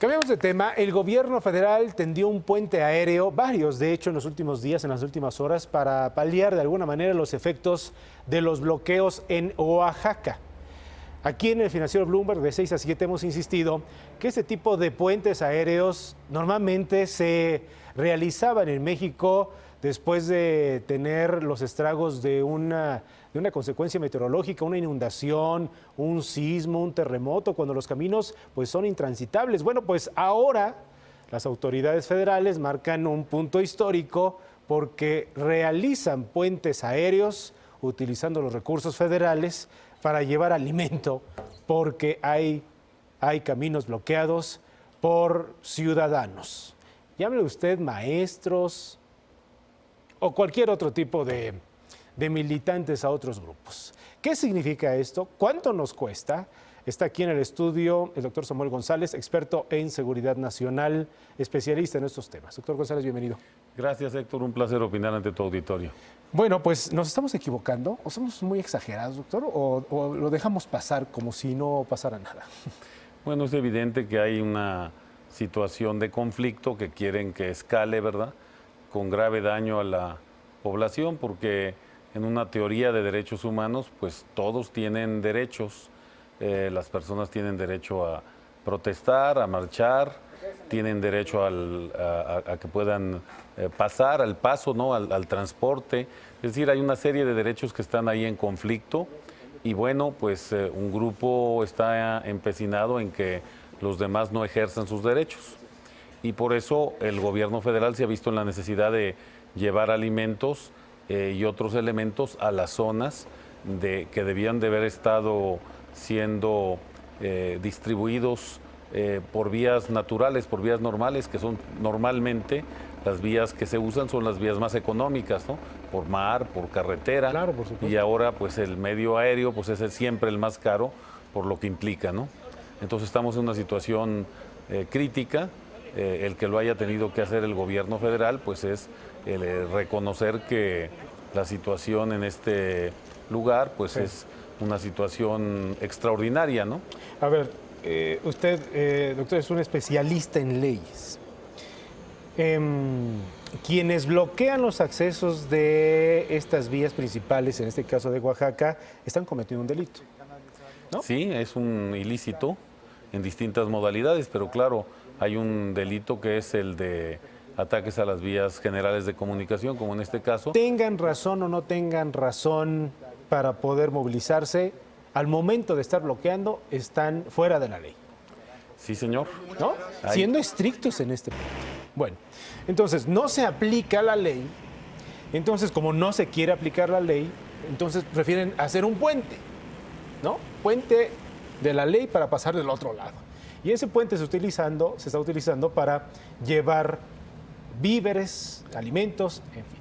Cambiamos de tema. El gobierno federal tendió un puente aéreo, varios de hecho en los últimos días, en las últimas horas, para paliar de alguna manera los efectos de los bloqueos en Oaxaca. Aquí en el financiero Bloomberg de 6 a 7 hemos insistido que este tipo de puentes aéreos normalmente se realizaban en México después de tener los estragos de una consecuencia meteorológica, una inundación, un sismo, un terremoto, cuando los caminos pues son intransitables. Bueno, pues ahora las autoridades federales marcan un punto histórico porque realizan puentes aéreos utilizando los recursos federales para llevar alimento, porque hay caminos bloqueados por ciudadanos. Llámele usted maestros o cualquier otro tipo de militantes a otros grupos. ¿Qué significa esto? ¿Cuánto nos cuesta? Está aquí en el estudio el doctor Samuel González, experto en seguridad nacional, especialista en estos temas. Doctor González, bienvenido. Gracias, Héctor. Un placer opinar ante tu auditorio. Bueno, pues nos estamos equivocando, o somos muy exagerados, doctor, o lo dejamos pasar como si no pasara nada. Bueno, es evidente que hay una situación de conflicto que quieren que escale, ¿verdad?, con grave daño a la población, porque en una teoría de derechos humanos, pues todos tienen derechos. Las personas tienen derecho a protestar, a marchar, tienen derecho a que puedan pasar, al paso, ¿no?, al transporte. Es decir, hay una serie de derechos que están ahí en conflicto y bueno, pues un grupo está empecinado en que los demás no ejerzan sus derechos. Y por eso el gobierno federal se ha visto en la necesidad de llevar alimentos y otros elementos a las zonas que debían de haber estado siendo distribuidos por vías naturales, por vías normales, que son normalmente las vías que se usan, son las vías más económicas, ¿no?, por mar, por carretera. Claro, por supuesto. Y ahora pues el medio aéreo pues es siempre el más caro por lo que implica, ¿no? Entonces estamos en una situación crítica. El que lo haya tenido que hacer el gobierno federal pues es reconocer que la situación en este lugar pues es una situación extraordinaria, ¿no? A ver, usted, doctor, es un especialista en leyes. Quienes bloquean los accesos de estas vías principales, en este caso de Oaxaca, están cometiendo un delito, ¿no? Sí, es un ilícito en distintas modalidades, pero claro, hay un delito que es el de ataques a las vías generales de comunicación, como en este caso. Tengan razón o no tengan razón para poder movilizarse, al momento de estar bloqueando, están fuera de la ley. Sí, señor. ¿No? Siendo estrictos en este punto. Bueno, entonces no se aplica la ley, entonces como no se quiere aplicar la ley, entonces prefieren hacer un puente, ¿no? Puente de la ley para pasar del otro lado. Y ese puente se está utilizando para llevar víveres, alimentos, en fin.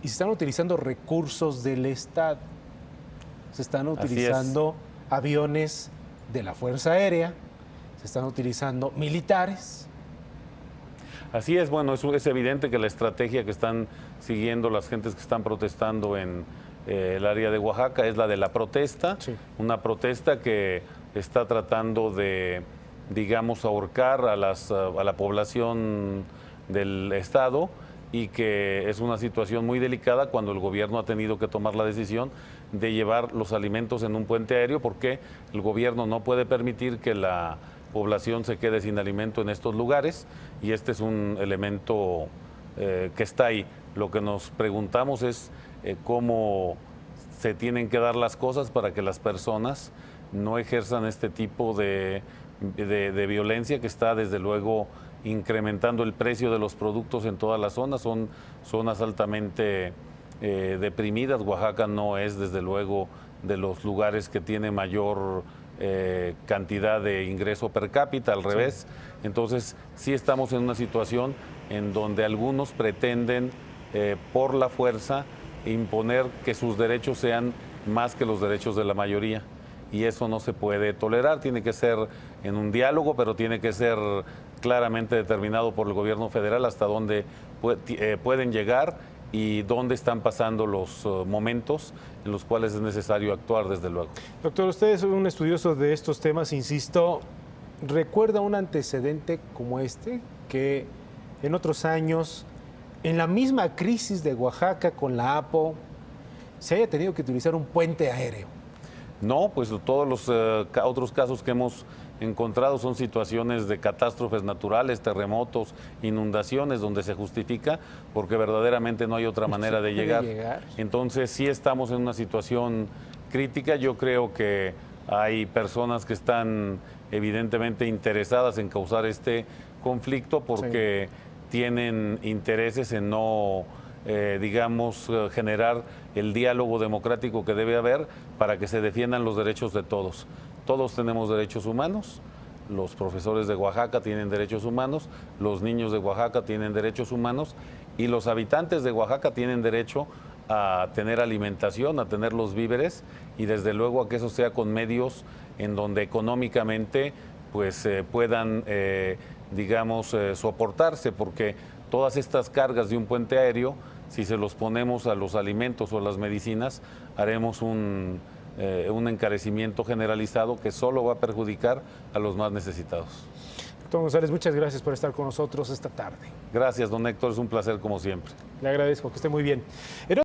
Y se están utilizando recursos del Estado. Se están utilizando aviones de la Fuerza Aérea, se están utilizando militares. Así es, bueno, es evidente que la estrategia que están siguiendo las gentes que están protestando en el área de Oaxaca es la de la protesta, Sí. Una protesta que está tratando de, digamos, ahorcar a la población del Estado y que es una situación muy delicada cuando el gobierno ha tenido que tomar la decisión de llevar los alimentos en un puente aéreo porque el gobierno no puede permitir que la población se quede sin alimento en estos lugares y este es un elemento que está ahí. Lo que nos preguntamos es cómo se tienen que dar las cosas para que las personas no ejerzan este tipo de violencia que está desde luego incrementando el precio de los productos en todas las zonas. Son zonas altamente deprimidas. Oaxaca no es desde luego de los lugares que tiene mayor cantidad de ingreso per cápita, al revés. Entonces sí estamos en una situación en donde algunos pretenden por la fuerza imponer que sus derechos sean más que los derechos de la mayoría. Y eso no se puede tolerar, tiene que ser en un diálogo, pero tiene que ser claramente determinado por el gobierno federal hasta dónde pueden llegar y dónde están pasando los momentos en los cuales es necesario actuar, desde luego. Doctor, usted es un estudioso de estos temas, insisto, recuerda un antecedente como este, que en otros años, en la misma crisis de Oaxaca con la APO, se haya tenido que utilizar un puente aéreo? No, pues todos los otros casos que hemos encontrado son situaciones de catástrofes naturales, terremotos, inundaciones, donde se justifica porque verdaderamente no hay otra manera de llegar. Entonces sí estamos en una situación crítica. Yo creo que hay personas que están evidentemente interesadas en causar este conflicto porque tienen intereses en no, generar el diálogo democrático que debe haber para que se defiendan los derechos de todos. Todos tenemos derechos humanos, los profesores de Oaxaca tienen derechos humanos, los niños de Oaxaca tienen derechos humanos y los habitantes de Oaxaca tienen derecho a tener alimentación, a tener los víveres y desde luego a que eso sea con medios en donde económicamente pues puedan, soportarse, porque todas estas cargas de un puente aéreo, si se los ponemos a los alimentos o a las medicinas, haremos un encarecimiento generalizado que solo va a perjudicar a los más necesitados. Doctor González, muchas gracias por estar con nosotros esta tarde. Gracias, don Héctor, es un placer como siempre. Le agradezco, que esté muy bien.